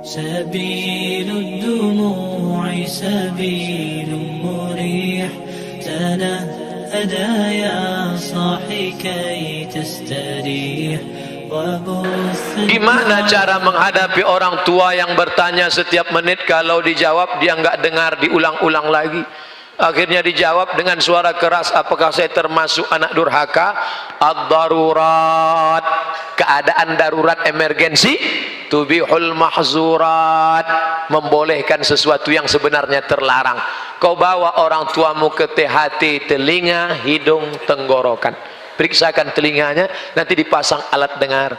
سبيل الدموع سبيل مريح تنهدى يا صاحي كي تستريح. Gimana cara menghadapi orang tua yang bertanya setiap menit, kalau dijawab dia nggak dengar, diulang-ulang lagi. Akhirnya dijawab dengan suara keras, apakah saya termasuk anak durhaka? Ad-darurat, keadaan darurat, emergensi, tubihul mahzurat, membolehkan sesuatu yang sebenarnya terlarang. Kau bawa orang tuamu ke THT, telinga, hidung, tenggorokan, periksakan telinganya, nanti dipasang alat dengar,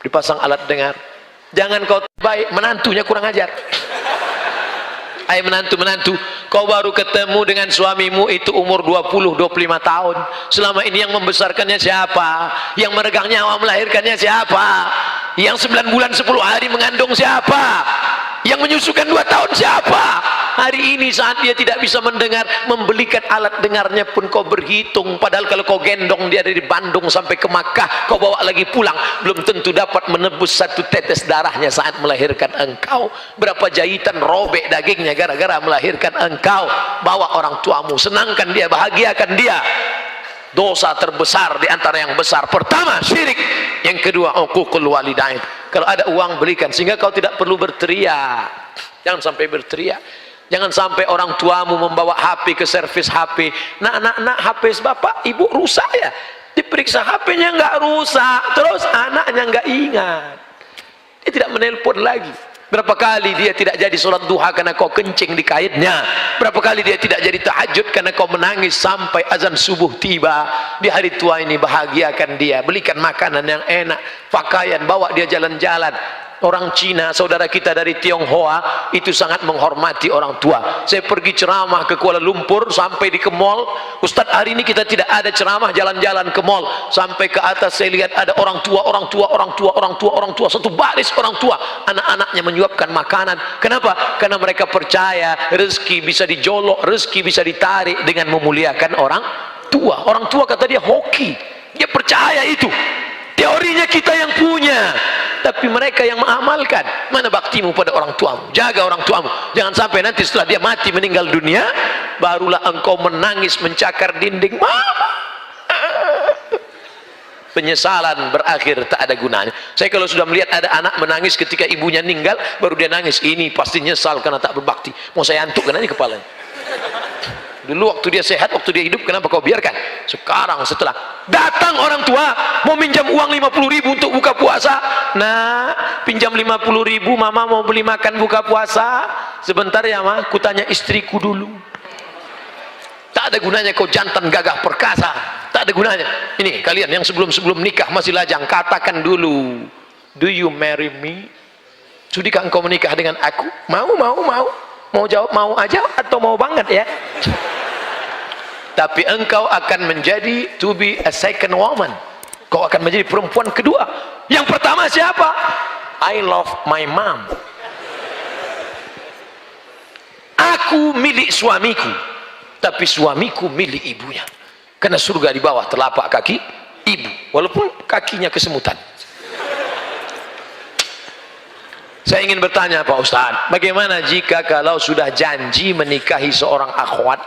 dipasang alat dengar. Jangan kau baik, menantunya kurang ajar. Hai menantu, kau baru ketemu dengan suamimu itu umur 20-25 tahun. Selama ini yang membesarkannya siapa? Yang meregang nyawa melahirkannya siapa? Yang 9 bulan 10 hari mengandung siapa? Yang menyusukan 2 tahun siapa? Hari ini saat dia tidak bisa mendengar, membelikan alat dengarnya pun kau berhitung. Padahal kalau kau gendong dia dari Bandung sampai ke Makkah, kau bawa lagi pulang, belum tentu dapat menebus 1 tetes darahnya saat melahirkan engkau. Berapa jahitan robek dagingnya gara-gara melahirkan engkau. Bawa orang tuamu, senangkan dia, bahagiakan dia. Dosa terbesar di antara yang besar, pertama syirik, yang kedua uququl walidain. Kalau ada uang belikan, sehingga kau tidak perlu berteriak. Jangan sampai berteriak. Jangan sampai orang tuamu membawa HP ke servis HP. Nak, HP bapak ibu rusak ya? Diperiksa HP-nya nggak rusak, terus anaknya nggak ingat, dia tidak menelpon lagi. Berapa kali dia tidak jadi sholat duha karena kau kencing di kaitnya. Berapa kali dia tidak jadi tahajud karena kau menangis sampai azan subuh tiba. Di hari tua ini bahagiakan dia, belikan makanan yang enak, pakaian, bawa dia jalan-jalan. Orang Cina, saudara kita dari Tionghoa, itu sangat menghormati orang tua. Saya pergi ceramah ke Kuala Lumpur, sampai di ke mall, Ustadz hari ini kita tidak ada ceramah, jalan-jalan ke mall. Sampai ke atas saya lihat ada orang tua, satu baris orang tua, anak-anaknya menyuapkan makanan. Kenapa? Karena mereka percaya rezeki bisa dijolok, rezeki bisa ditarik dengan memuliakan orang tua. Orang tua kata dia hoki, dia percaya itu. Teorinya kita yang punya, tapi mereka yang mengamalkan. Mana baktimu pada orang tuamu? Jaga orang tuamu. Jangan sampai nanti setelah dia mati meninggal dunia, barulah engkau menangis mencakar dinding. Mama, penyesalan berakhir tak ada gunanya. Saya kalau sudah melihat ada anak menangis ketika ibunya meninggal, baru dia nangis, ini pasti nyesal karena tak berbakti. Mau saya antukkan aja kepalanya. Dulu waktu dia sehat, waktu dia hidup, kenapa kau biarkan? Sekarang setelah datang orang tua mau minjam uang 50.000 untuk buka puasa. Nah, pinjam 50.000, mama mau beli makan buka puasa. Sebentar ya ma, kutanya istriku dulu. Tak ada gunanya kau jantan gagah perkasa, tak ada gunanya. Ini kalian yang sebelum nikah masih lajang, katakan dulu, do you marry me? Sudikah engkau menikah dengan aku? Mau jawab mau aja atau mau banget ya? Tapi engkau akan menjadi to be a second woman. Kau akan menjadi perempuan kedua. Yang pertama siapa? I love my mom. Aku milik suamiku, tapi suamiku milik ibunya. Karena surga di bawah telapak kaki ibu, walaupun kakinya kesemutan. Saya ingin bertanya Pak Ustadz, bagaimana jika kalau sudah janji menikahi seorang akhwat,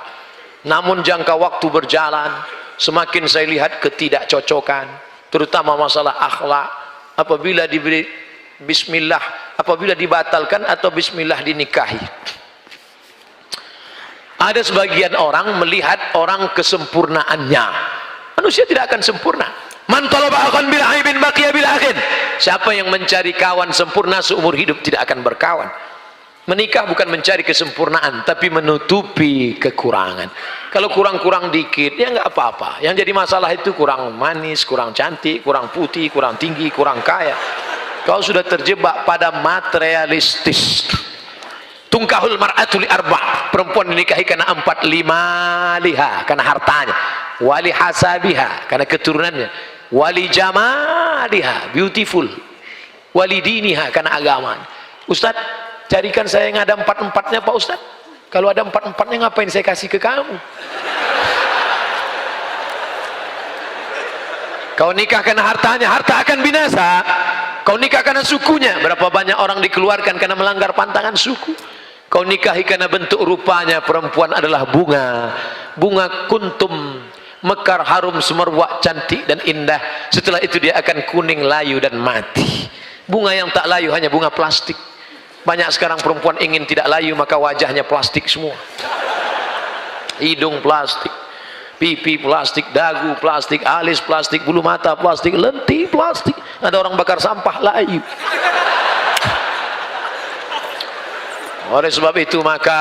namun jangka waktu berjalan, semakin saya lihat ketidakcocokan, terutama masalah akhlak, apabila diberi bismillah, apabila dibatalkan atau bismillah dinikahi. Ada sebagian orang melihat orang kesempurnaannya. Manusia tidak akan sempurna. Man talaba akhan bil aibin baqiya bil akhin. Siapa yang mencari kawan sempurna seumur hidup tidak akan berkawan. Menikah bukan mencari kesempurnaan, tapi menutupi kekurangan. Kalau kurang-kurang dikit, ya nggak apa-apa. Yang jadi masalah itu kurang manis, kurang cantik, kurang putih, kurang tinggi, kurang kaya. Kau sudah terjebak pada materialistis. Tungkahul mar'atu li arba'. Perempuan dinikahi karena 4, 5 liha, karena hartanya. Wali hasabiha, karena keturunannya. Wali jamaliha, beautiful. Wali diniha, karena agama. Ustadz, carikan saya yang ada 4-4-nya Pak Ustadz. Kalau ada 4-4-nya ngapain saya kasih ke kamu? Kau nikah karena hartanya, harta akan binasa. Kau nikah karena sukunya. Berapa banyak orang dikeluarkan karena melanggar pantangan suku. Kau nikahi karena bentuk rupanya. Perempuan adalah bunga. Bunga kuntum, mekar, harum, semerbak, cantik dan indah. Setelah itu dia akan kuning, layu dan mati. Bunga yang tak layu hanya bunga plastik. Banyak sekarang perempuan ingin tidak layu, maka wajahnya plastik semua. Hidung plastik, pipi plastik, dagu plastik, alis plastik, bulu mata plastik, lentik plastik. Ada orang bakar sampah layu. Oleh sebab itu maka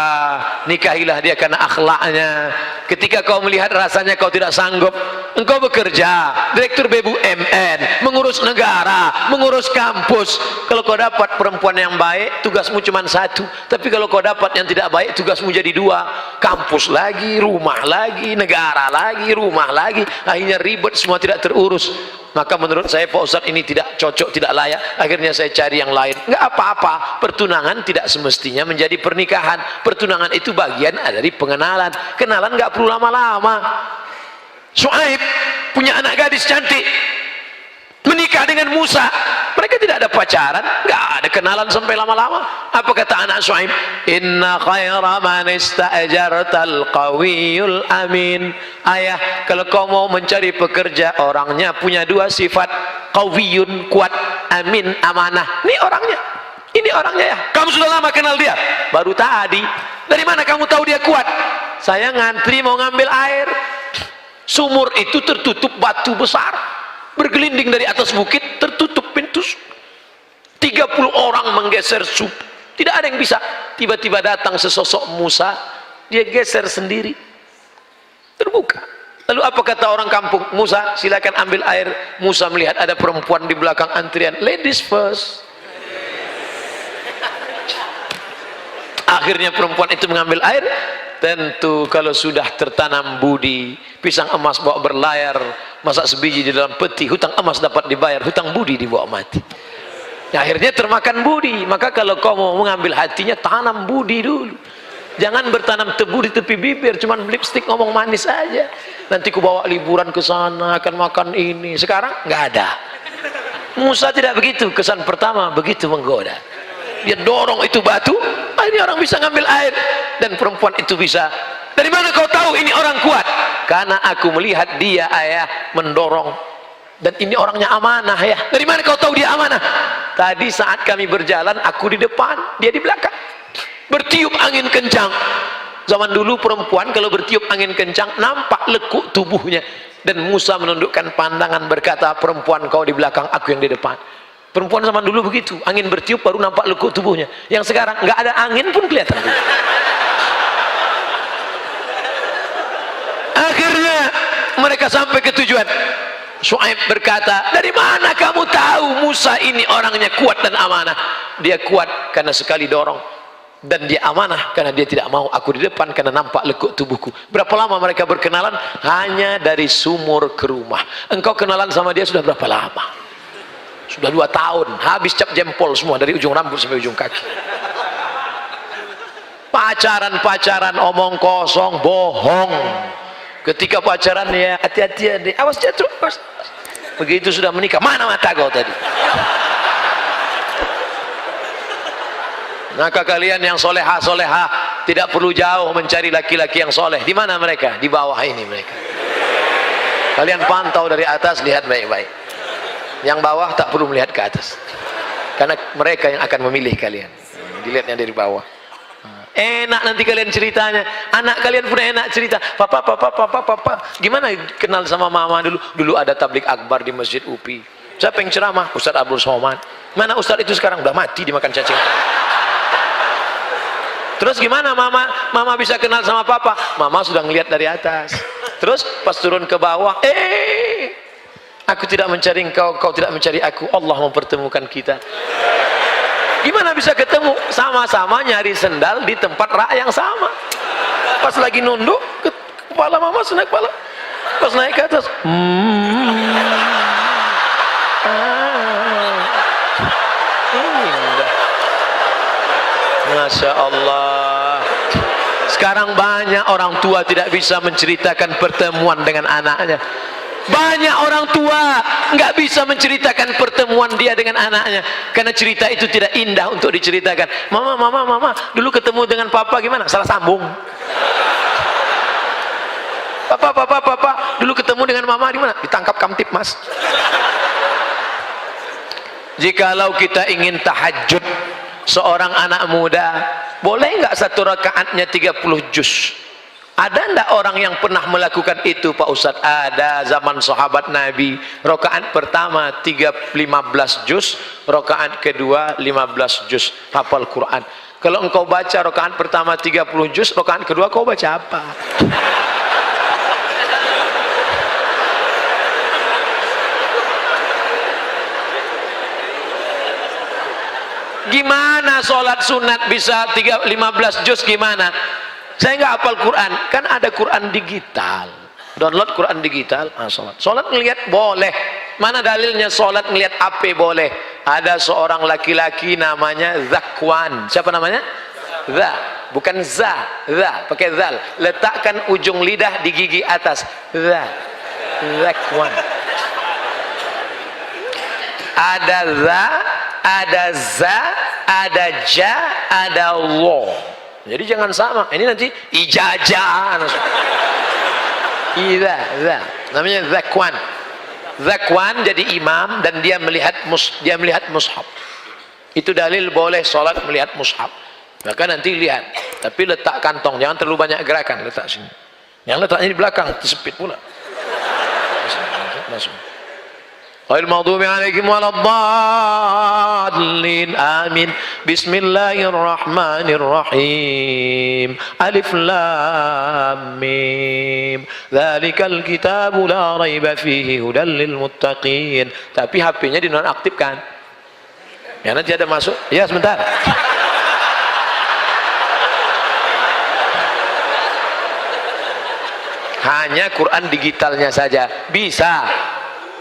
nikahilah dia karena akhlaknya. Ketika kau melihat rasanya kau tidak sanggup, engkau bekerja direktur BUMN, mengurus negara, mengurus kampus. Kalau kau dapat perempuan yang baik, tugasmu cuma satu. Tapi kalau kau dapat yang tidak baik, tugasmu jadi dua. Kampus lagi, rumah lagi, negara lagi, rumah lagi. Akhirnya ribet, semua tidak terurus. Maka menurut saya Pak Ustadz ini tidak cocok, tidak layak. Akhirnya saya cari yang lain. Enggak apa-apa, pertunangan tidak semestinya menjadi pernikahan. Pertunangan itu bagian dari pengenalan. Kenalan enggak perlu lama-lama. Syuaib punya anak gadis cantik, menikah dengan Musa. Mereka tidak ada pacaran, enggak ada kenalan sampai lama-lama. Apa kata anak Syuaib? Inna khaira man ista'jartal qawiyul amin. Ayah, kalau kau mau mencari pekerja, orangnya punya dua sifat, qawiyun, kuat, amin, amanah. Ini orangnya, ini orangnya ya. Kamu sudah lama kenal dia? Baru tadi. Dari mana kamu tahu dia kuat? Saya ngantri mau ngambil air. Sumur itu tertutup batu besar, bergelinding dari atas bukit, tertutup pintu. 30 orang menggeser sub, tidak ada yang bisa. Tiba-tiba datang sesosok Musa, dia geser sendiri, terbuka. Lalu apa kata orang kampung? Musa, silakan ambil air. Musa melihat ada perempuan di belakang antrian, ladies first. Akhirnya perempuan itu mengambil air. Tentu kalau sudah tertanam budi, pisang emas bawa berlayar, masak sebiji di dalam peti, hutang emas dapat dibayar, hutang budi dibawa mati. Ya, akhirnya termakan budi. Maka kalau kau mau mengambil hatinya, tanam budi dulu. Jangan bertanam tebu di tepi bibir, cuman lipstick ngomong manis aja. Nanti ku bawa liburan ke sana, akan makan ini. Sekarang nggak ada. Musa tidak begitu. Kesan pertama begitu menggoda. Dia dorong itu batu, akhirnya orang bisa ngambil air. Dan perempuan itu bisa. Dari mana kau tahu ini orang kuat? Karena aku melihat dia, ayah, mendorong. Dan ini orangnya amanah, ya. Dari mana kau tahu dia amanah? Tadi saat kami berjalan, aku di depan, dia di belakang. Bertiup angin kencang. Zaman dulu perempuan kalau bertiup angin kencang, nampak lekuk tubuhnya. Dan Musa menundukkan pandangan berkata, perempuan kau di belakang, aku yang di depan. Perempuan zaman dulu begitu, angin bertiup baru nampak lekuk tubuhnya. Yang sekarang nggak ada angin pun kelihatan. Akhirnya mereka sampai ke tujuan. Syuaib berkata, dari mana kamu tahu Musa ini orangnya kuat dan amanah? Dia kuat karena sekali dorong, dan dia amanah karena dia tidak mau aku di depan karena nampak lekuk tubuhku. Berapa lama mereka berkenalan? Hanya dari sumur ke rumah. Engkau kenalan sama dia sudah berapa lama? Sudah 2 tahun, habis cap jempol semua dari ujung rambut sampai ujung kaki. Pacaran-pacaran omong kosong, bohong. Ketika pacaran ya hati-hati ya, awas jatuh. Begitu sudah menikah, mana mata kau tadi? Maka kalian yang soleha-soleha tidak perlu jauh mencari laki-laki yang soleh. Di mana mereka? Di bawah ini mereka. Kalian pantau dari atas, lihat baik-baik. Yang bawah tak perlu melihat ke atas, karena mereka yang akan memilih kalian. Dilihatnya dari bawah. Enak nanti kalian ceritanya. Anak kalian pun enak cerita. Papa. Gimana kenal sama mama dulu? Dulu ada tablik akbar di Masjid UPI. Siapa yang ceramah? Ustaz Abdul Somad. Mana Ustaz itu sekarang? Udah mati dimakan cacing. Terus gimana mama? Mama bisa kenal sama papa? Mama sudah ngelihat dari atas. Terus pas turun ke bawah, aku tidak mencari engkau, kau tidak mencari aku. Allah mempertemukan kita. Gimana bisa ketemu? Sama-sama nyari sendal di tempat rak yang sama. Pas lagi nunduk, kepala mama naik kepala. Pas naik ke atas, indah. Masya Allah. Sekarang banyak orang tua tidak bisa menceritakan pertemuan dengan anaknya. Banyak orang tua nggak bisa menceritakan pertemuan dia dengan anaknya karena cerita itu tidak indah untuk diceritakan. Mama, dulu ketemu dengan papa gimana? Salah sambung. Papa, dulu ketemu dengan mama di mana? Ditangkap kamtip, Mas. Jikalau kita ingin tahajud seorang anak muda, boleh nggak satu rakaatnya 30 juz? Ada ndak orang yang pernah melakukan itu, Pak Ustadz? Ada, zaman sahabat Nabi. Rakaat pertama 15 juz, rakaat kedua 15 juz hafal Quran. Kalau engkau baca rakaat pertama 30 juz, rakaat kedua kau baca apa? Gimana sholat sunat bisa 15 juz gimana? Saya nggak hafal Quran, kan ada Quran digital. Download Quran digital, sholat ngelihat boleh. Mana dalilnya sholat ngelihat apa boleh? Ada seorang laki-laki namanya Zakwan. Siapa namanya? Bukan za, pakai zal. Letakkan ujung lidah di gigi atas. Zakwan. Ada za, ada za, ada ja, ada lo. Jadi jangan sama. Ini nanti ijazah. Namanya Zakwan. Zakwan jadi imam dan dia melihat mushaf. Itu dalil boleh sholat melihat mushaf. Maka nanti lihat. Tapi letak kantong, jangan terlalu banyak gerakan. Letak sini. Yang letaknya di belakang, tersepit pula. Masuk. Ghairil maghdubi 'alaihim waladdallin. Amin. Bismillahirrahmanirrahim. Alif lam mim. Dzalikal kitabu la raiba fihi hudal lil muttaqin. Tapi HP-nya dinonaktifkan. Ya nanti ada masuk. Ya sebentar. Hanya Quran digitalnya saja bisa.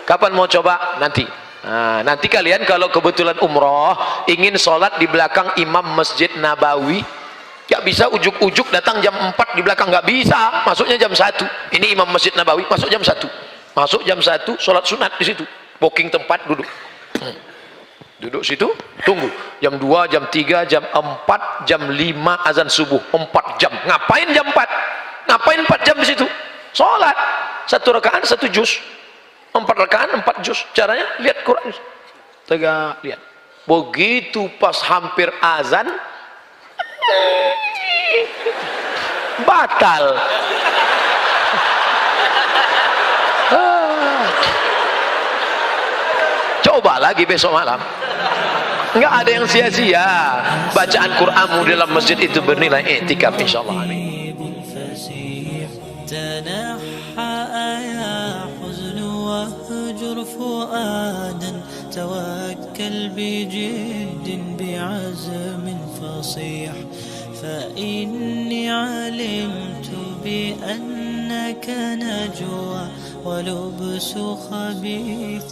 Kapan mau coba? Nanti. Nah, nanti kalian kalau kebetulan umroh ingin sholat di belakang imam Masjid Nabawi, gak bisa ujuk-ujuk datang jam 4 di belakang, gak bisa. Masuknya jam 1. Ini imam Masjid Nabawi, masuk jam 1. Masuk jam 1, sholat sunat di situ. Booking tempat, duduk. Duduk situ, tunggu. Jam 2, jam 3, jam 4, jam 5 azan subuh. 4 jam. Ngapain jam 4? Ngapain 4 jam di situ? Sholat. 1 rakaat 1 juz. 4 rakaat 4 juz. Caranya lihat Quran. Tegak lihat. Begitu pas hampir azan batal. Coba lagi besok malam. Enggak ada yang sia-sia. Bacaan Quranmu dalam masjid itu bernilai i'tikaf insyaallah. Amin. واهجر فؤادا توكل بجد بعزم فصيح فإني علمت بأنك نجوى ولبس خبيث